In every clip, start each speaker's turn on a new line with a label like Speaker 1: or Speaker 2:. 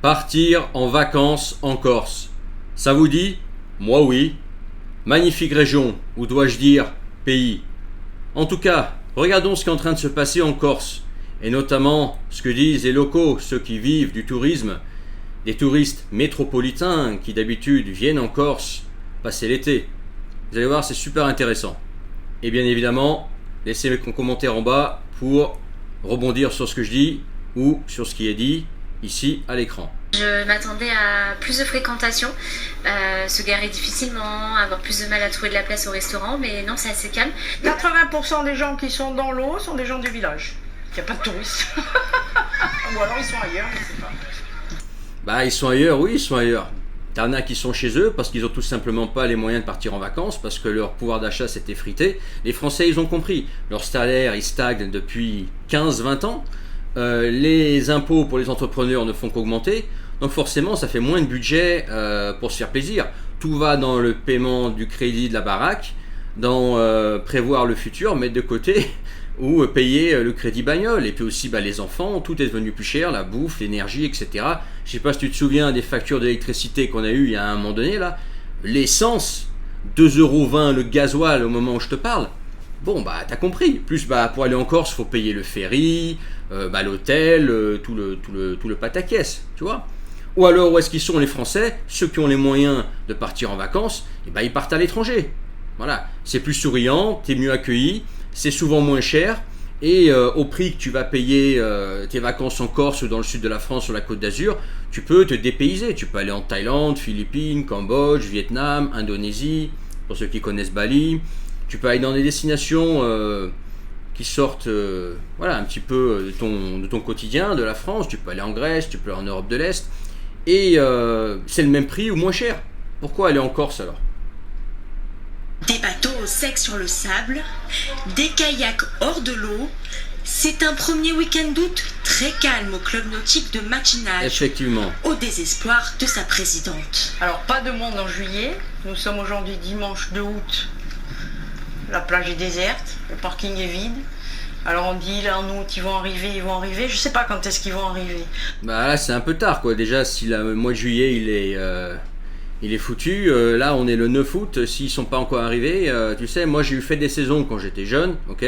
Speaker 1: Partir en vacances en Corse. Ça vous dit? Moi oui. Magnifique région, ou dois-je dire pays. En tout cas, regardons ce qui est en train de se passer en Corse, et notamment ce que disent les locaux, ceux qui vivent du tourisme, des touristes métropolitains qui d'habitude viennent en Corse passer l'été. Vous allez voir, c'est super intéressant. Et bien évidemment, laissez mes commentaires en bas pour rebondir sur ce que je dis ou sur ce qui est dit ici à l'écran.
Speaker 2: Je m'attendais à plus de fréquentation, se garer difficilement, avoir plus de mal à trouver de la place au restaurant, mais non, c'est assez calme.
Speaker 3: 80% des gens qui sont dans l'eau sont des gens du village. Il n'y a pas de touristes. Ou alors ils sont ailleurs, je ne sais pas.
Speaker 1: Bah ils sont ailleurs, oui ils sont ailleurs. T'en as qui sont chez eux parce qu'ils ont tout simplement pas les moyens de partir en vacances, parce que leur pouvoir d'achat s'est effrité. Les Français ils ont compris, leur salaire il stagne depuis 15-20 ans. Les impôts pour les entrepreneurs ne font qu'augmenter, donc forcément ça fait moins de budget pour se faire plaisir. Tout va dans le paiement du crédit de la baraque, dans prévoir le futur, mettre de côté ou payer le crédit bagnole. Et puis aussi les enfants, tout est devenu plus cher, la bouffe, l'énergie, etc. Je sais pas si tu te souviens des factures d'électricité qu'on a eues il y a un moment donné là. L'essence, 2,20 € le gasoil au moment où je te parle. Bon t'as compris, plus pour aller en Corse faut payer le ferry, l'hôtel, tout le pataquès, tu vois. Ou alors où est-ce qu'ils sont les Français? Ceux qui ont les moyens de partir en vacances, ils partent à l'étranger. Voilà, c'est plus souriant, t'es mieux accueilli, c'est souvent moins cher, et au prix que tu vas payer tes vacances en Corse ou dans le sud de la France sur la Côte d'Azur, tu peux te dépayser, tu peux aller en Thaïlande, Philippines, Cambodge, Vietnam, Indonésie, pour ceux qui connaissent Bali. Tu peux aller dans des destinations qui sortent un petit peu de ton quotidien, de la France. Tu peux aller en Grèce, tu peux aller en Europe de l'Est. Et c'est le même prix ou moins cher. Pourquoi aller en Corse alors?
Speaker 4: Des bateaux au sec sur le sable, des kayaks hors de l'eau. C'est un premier week-end d'août très calme au club nautique de Machinage.
Speaker 1: Effectivement.
Speaker 4: Au désespoir de sa présidente.
Speaker 3: Alors pas de monde en juillet. Nous sommes aujourd'hui dimanche 2 août. La plage est déserte, le parking est vide. Alors on dit là en août ils vont arriver. Je sais pas quand est-ce qu'ils vont arriver.
Speaker 1: Là c'est un peu tard quoi. Déjà si le mois de juillet il est foutu, là on est le 9 août, s'ils sont pas encore arrivés, tu sais, moi j'ai fait des saisons quand j'étais jeune, ok.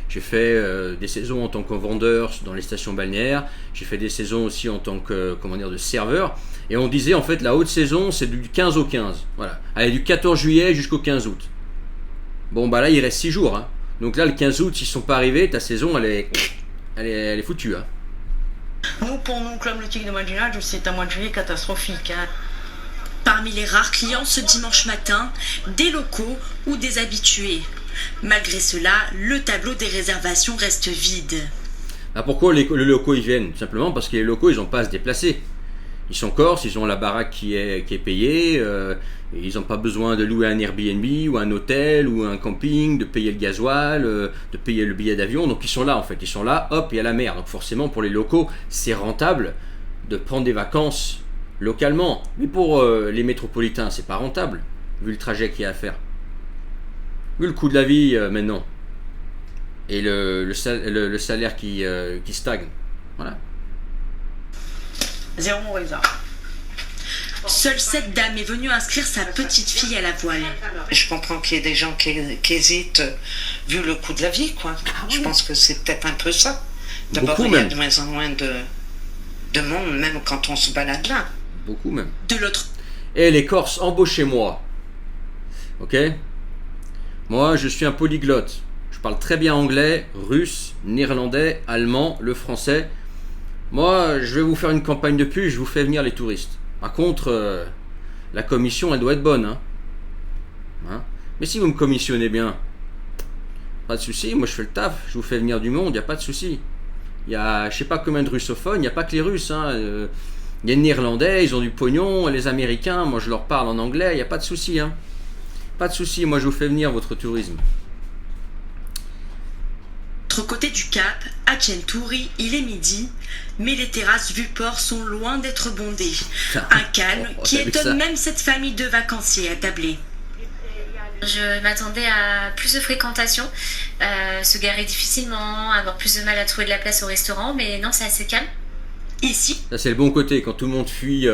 Speaker 1: J'ai fait des saisons en tant que vendeur dans les stations balnéaires. J'ai fait des saisons aussi en tant que de serveur. Et on disait en fait la haute saison c'est du 15 au 15. Voilà. Allez, du 14 juillet jusqu'au 15 août. Bon là il reste 6 jours. Hein. Donc là le 15 août s'ils sont pas arrivés, ta saison elle est foutue. Hein.
Speaker 3: Pour nous, club nautique de Machinage, c'est un mois de juillet catastrophique. Hein.
Speaker 4: Parmi les rares clients ce dimanche matin, des locaux ou des habitués. Malgré cela, le tableau des réservations reste vide.
Speaker 1: Pourquoi les locaux ils viennent? Tout simplement parce que les locaux ils n'ont pas à se déplacer. Ils sont corses, ils ont la baraque qui est payée, ils n'ont pas besoin de louer un Airbnb ou un hôtel ou un camping, de payer le gasoil, de payer le billet d'avion. Donc ils sont là en fait, ils sont là, hop, il y a la mer. Donc forcément pour les locaux c'est rentable de prendre des vacances localement. Mais pour les métropolitains c'est pas rentable, vu le trajet qu'il y a à faire. Vu le coût de la vie maintenant. Et le salaire qui stagne. Voilà.
Speaker 3: Zéro raisin.
Speaker 4: Seule cette dame est venue inscrire sa petite fille à la voile.
Speaker 5: Je comprends qu'il y ait des gens qui hésitent vu le coût de la vie, quoi. Je pense que c'est peut-être un peu ça. D'abord, il y a de moins en moins de monde, même quand on se balade là.
Speaker 1: Beaucoup même.
Speaker 4: De l'autre.
Speaker 1: Et les Corses, embauchez-moi. Ok? Moi, je suis un polyglotte. Je parle très bien anglais, russe, néerlandais, allemand, le français. Moi, je vais vous faire une campagne de pub, je vous fais venir les touristes. Par contre, la commission, elle doit être bonne. Hein. Mais si vous me commissionnez bien, pas de souci, moi je fais le taf, je vous fais venir du monde, il n'y a pas de souci. Il y a je sais pas combien de russophones, il n'y a pas que les Russes. Il y a les Néerlandais, ils ont du pognon, les Américains, moi je leur parle en anglais, il n'y a pas de souci. Hein. Pas de souci, moi je vous fais venir votre tourisme.
Speaker 4: Autre côté du Cap, à Centuri, il est midi, mais les terrasses vue port sont loin d'être bondées. Un calme qui étonne même cette famille de vacanciers attablés.
Speaker 2: Je m'attendais à plus de fréquentation, se garer difficilement, avoir plus de mal à trouver de la place au restaurant, mais non, c'est assez calme.
Speaker 4: Ici,
Speaker 1: ça c'est le bon côté, quand tout le monde fuit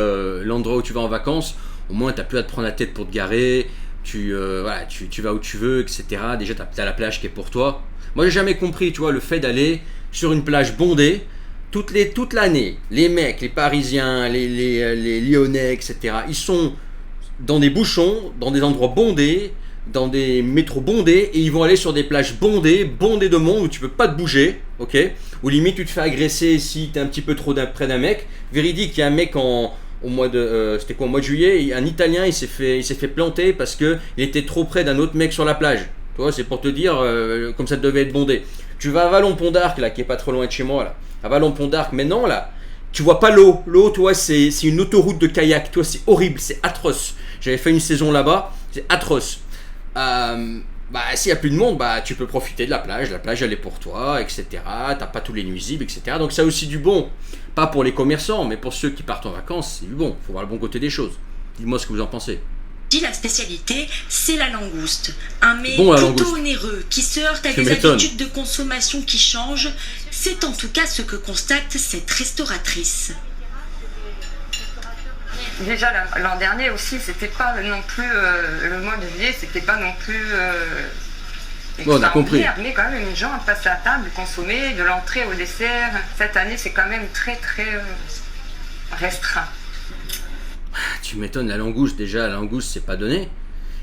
Speaker 1: l'endroit où tu vas en vacances, au moins tu n'as plus à te prendre la tête pour te garer, tu vas où tu veux, etc. Déjà tu as la plage qui est pour toi. Moi j'ai jamais compris, tu vois, le fait d'aller sur une plage bondée, toute l'année, les mecs, les Parisiens, les Lyonnais, etc., ils sont dans des bouchons, dans des endroits bondés, dans des métros bondés, et ils vont aller sur des plages bondées de monde où tu peux pas te bouger, ok, où limite tu te fais agresser si tu es un petit peu trop près d'un mec. Véridique, il y a un mec au mois de juillet, un Italien, il s'est fait planter parce que il était trop près d'un autre mec sur la plage. Tu vois, c'est pour te dire comme ça devait être bondé. Tu vas à Vallon-Pont-d'Arc là, qui est pas trop loin de chez moi là. À Vallon-Pont-d'Arc, maintenant là, tu vois pas l'eau. L'eau, toi, c'est une autoroute de kayak. Toi, c'est horrible, c'est atroce. J'avais fait une saison là-bas, c'est atroce. S'il n'y a plus de monde, tu peux profiter de la plage. La plage, elle est pour toi, etc. T'as pas tous les nuisibles, etc. Donc ça a aussi du bon. Pas pour les commerçants, mais pour ceux qui partent en vacances, c'est du bon. Faut voir le bon côté des choses. Dites-moi ce que vous en pensez.
Speaker 4: la spécialité, c'est la langouste. Un mets
Speaker 1: langouste.
Speaker 4: onéreux qui se heurte à des habitudes de consommation qui changent. C'est en tout cas ce que constate cette restauratrice.
Speaker 6: Déjà l'an dernier aussi, c'était pas non plus le mois de juillet, c'était pas non plus
Speaker 1: on a compris.
Speaker 6: Mais quand même, les gens passent à table, consommer de l'entrée au dessert. Cette année, c'est quand même très très restreint.
Speaker 1: Tu m'étonnes, la langouste, déjà, la langouste, c'est pas donné.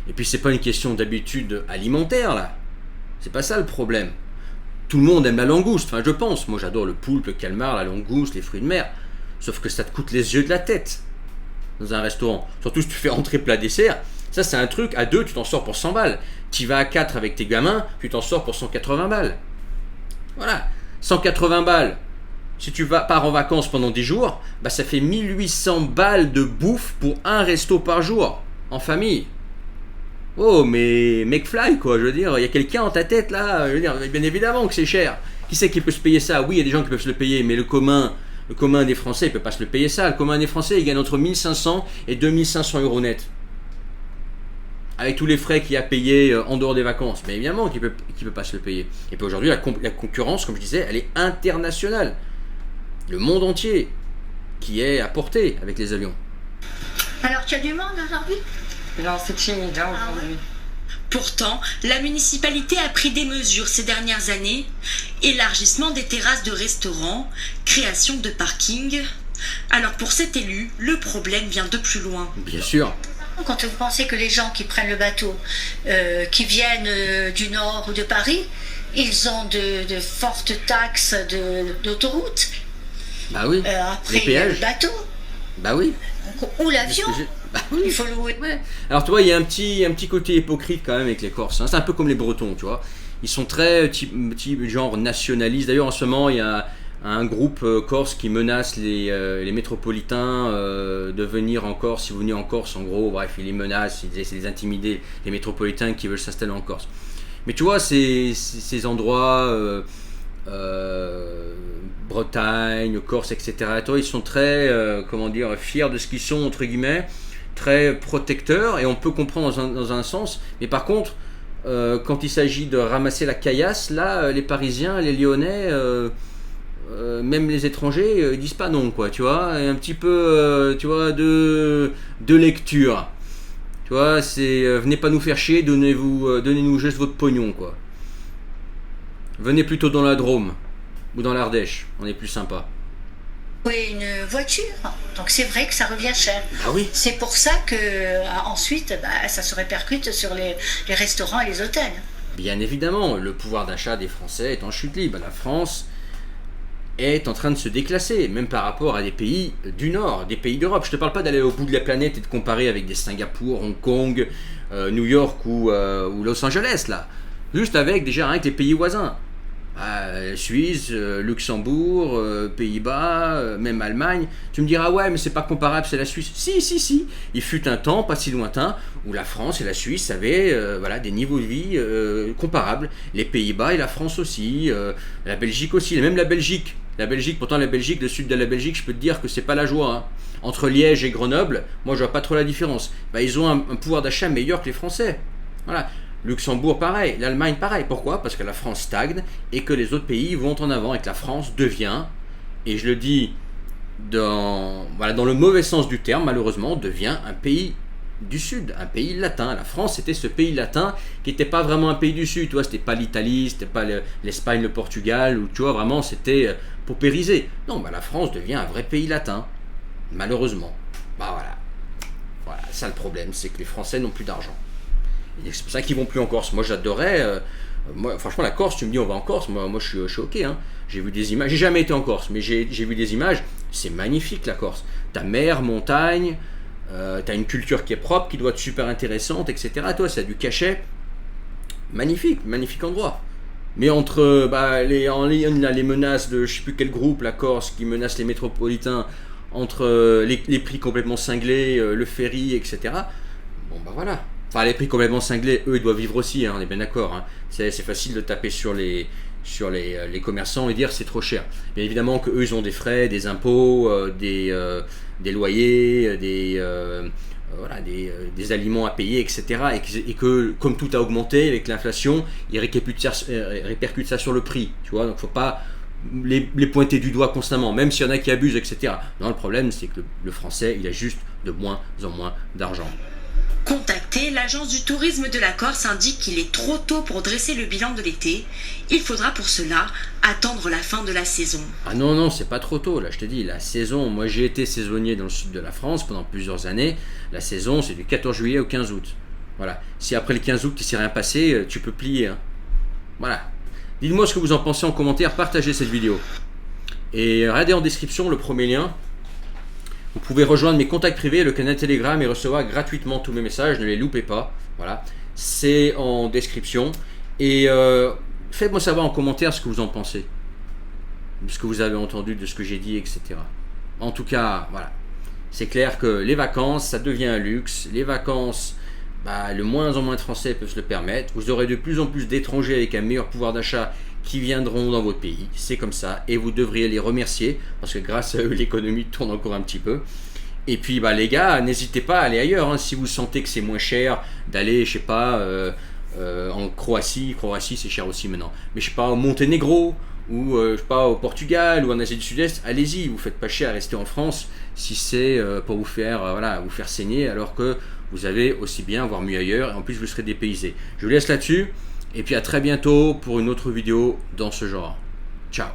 Speaker 1: Et puis, c'est pas une question d'habitude alimentaire, là. C'est pas ça le problème. Tout le monde aime la langouste, enfin, je pense. Moi, j'adore le poulpe, le calmar, la langouste, les fruits de mer. Sauf que ça te coûte les yeux de la tête dans un restaurant. Surtout si tu fais entrée, plat, dessert. Ça, c'est un truc, à 2, tu t'en sors pour 100 balles. Tu vas à 4 avec tes gamins, tu t'en sors pour 180 balles. Voilà, 180 balles. Si tu pars en vacances pendant 10 jours, ça fait 1800 balles de bouffe pour un resto par jour, en famille. Oh, mais McFly, quoi, je veux dire, il y a quelqu'un en ta tête, là, je veux dire, bien évidemment que c'est cher. Qui c'est qui peut se payer ça? Oui, il y a des gens qui peuvent se le payer, mais le commun des Français, il ne peut pas se le payer ça. Le commun des Français, il gagne entre 1500 et 2500 euros net. Avec tous les frais qu'il y a payés en dehors des vacances. Mais évidemment qu'il peut pas se le payer. Et puis aujourd'hui, la concurrence, comme je disais, elle est internationale. Le monde entier qui est à portée avec les avions.
Speaker 7: Alors, tu as du monde aujourd'hui?
Speaker 6: Non, c'est timide aujourd'hui.
Speaker 4: Pourtant, la municipalité a pris des mesures ces dernières années. Élargissement des terrasses de restaurants, création de parkings. Alors pour cet élu, le problème vient de plus loin.
Speaker 1: Bien sûr.
Speaker 7: Quand vous pensez que les gens qui prennent le bateau, qui viennent du nord ou de Paris, ils ont de fortes taxes d'autoroute.
Speaker 1: Bah oui.
Speaker 7: Après,
Speaker 1: les péages.
Speaker 7: Le bateau.
Speaker 1: Bah oui.
Speaker 7: Ou l'avion.
Speaker 1: Oui.
Speaker 7: Il faut louer.
Speaker 1: Ouais. Alors tu vois, il y a un petit côté hypocrite quand même avec les Corses. Hein. C'est un peu comme les Bretons, tu vois. Ils sont très genre nationalistes. D'ailleurs, en ce moment, il y a un groupe corse qui menace les métropolitains de venir en Corse. Si vous venez en Corse, en gros, bref, ils les menacent, ils essaient de les intimider, les métropolitains qui veulent s'installer en Corse. Mais tu vois, ces endroits, Bretagne, Corse, etc., ils sont très, fiers de ce qu'ils sont, entre guillemets, très protecteurs, et on peut comprendre dans un sens. Mais par contre, quand il s'agit de ramasser la caillasse, là, les Parisiens, les Lyonnais... même les étrangers, ils disent pas non, quoi, tu vois, et un petit peu, tu vois, de lecture, tu vois, c'est venez pas nous faire chier, donnez-nous juste votre pognon, quoi. Venez plutôt dans la Drôme ou dans l'Ardèche, on est plus sympa.
Speaker 7: Oui, une voiture, donc c'est vrai que ça revient cher.
Speaker 1: Ah oui.
Speaker 7: C'est pour ça que ensuite, ça se répercute sur les restaurants et les hôtels.
Speaker 1: Bien évidemment, le pouvoir d'achat des Français est en chute libre. La France est en train de se déclasser, même par rapport à des pays du Nord, des pays d'Europe. Je te parle pas d'aller au bout de la planète et de comparer avec des Singapour, Hong Kong, New York ou Los Angeles, là. Juste avec les pays voisins. Suisse, Luxembourg, Pays-Bas, même Allemagne. Tu me diras, ouais, mais c'est pas comparable, c'est la Suisse. Si. Il fut un temps, pas si lointain, où la France et la Suisse avaient des niveaux de vie comparables. Les Pays-Bas et la France aussi, la Belgique aussi, et même la Belgique. Pourtant la Belgique, le sud de la Belgique, je peux te dire que c'est pas la joie. Hein. Entre Liège et Grenoble, moi je vois pas trop la différence. Ils ont un pouvoir d'achat meilleur que les Français. Voilà. Luxembourg pareil, l'Allemagne pareil. Pourquoi? Parce que la France stagne et que les autres pays vont en avant et que la France devient, et je le dis dans le mauvais sens du terme, malheureusement, devient un pays du Sud, un pays latin. La France, c'était ce pays latin qui n'était pas vraiment un pays du Sud, tu vois, c'était pas l'Italie, c'était pas l'Espagne, le Portugal, où tu vois, vraiment, c'était paupérisé. Non, la France devient un vrai pays latin, malheureusement. Voilà, ça le problème, c'est que les Français n'ont plus d'argent. Et c'est pour ça qu'ils vont plus en Corse. Moi, j'adorais, franchement, la Corse, tu me dis, on va en Corse, moi je suis ok, hein. J'ai vu des images, j'ai jamais été en Corse, mais j'ai vu des images, c'est magnifique la Corse. T'as mer, montagne, t'as une culture qui est propre, qui doit être super intéressante, etc. Toi, ça a du cachet. Magnifique endroit. Mais entre les menaces de je sais plus quel groupe, la Corse, qui menace les métropolitains, entre les prix complètement cinglés, le ferry, etc. Voilà. Enfin, les prix complètement cinglés, eux, ils doivent vivre aussi, hein, on est bien d'accord. Hein. C'est facile de taper sur les commerçants et dire c'est trop cher. Bien évidemment qu'eux, ils ont des frais, des impôts, des loyers, des aliments à payer, etc. Et que comme tout a augmenté avec l'inflation, ils répercutent ça sur le prix. Tu vois, donc il ne faut pas les pointer du doigt constamment, même s'il y en a qui abusent, etc. Non, le problème, c'est que le Français, il a juste de moins en moins d'argent.
Speaker 4: Contacté, l'agence du tourisme de la Corse indique qu'il est trop tôt pour dresser le bilan de l'été. Il faudra pour cela attendre la fin de la saison.
Speaker 1: Ah non, c'est pas trop tôt, là, je te dis, la saison, moi j'ai été saisonnier dans le sud de la France pendant plusieurs années, la saison c'est du 14 juillet au 15 août. Voilà, si après le 15 août il s'est rien passé, tu peux plier. Hein. Voilà. Dites-moi ce que vous en pensez en commentaire, partagez cette vidéo. Et regardez en description le premier lien. Vous pouvez rejoindre mes contacts privés, le canal Telegram et recevoir gratuitement tous mes messages, ne les loupez pas. Voilà, c'est en description. Et faites-moi savoir en commentaire ce que vous en pensez, de ce que vous avez entendu, de ce que j'ai dit, etc. En tout cas, voilà, c'est clair que les vacances, ça devient un luxe. Les vacances, le moins en moins de Français peuvent se le permettre. Vous aurez de plus en plus d'étrangers avec un meilleur pouvoir d'achat qui viendront dans votre pays, c'est comme ça, et vous devriez les remercier, parce que grâce à eux, l'économie tourne encore un petit peu. Et puis les gars, n'hésitez pas à aller ailleurs, hein, si vous sentez que c'est moins cher d'aller, je sais pas, en Croatie c'est cher aussi maintenant, mais je sais pas, au Monténégro, ou je sais pas, au Portugal, ou en Asie du Sud-Est, allez-y, vous faites pas cher à rester en France, si c'est pour vous faire saigner, alors que vous avez aussi bien, voire mieux ailleurs, et en plus vous serez dépaysé. Je vous laisse là-dessus. Et puis à très bientôt pour une autre vidéo dans ce genre. Ciao.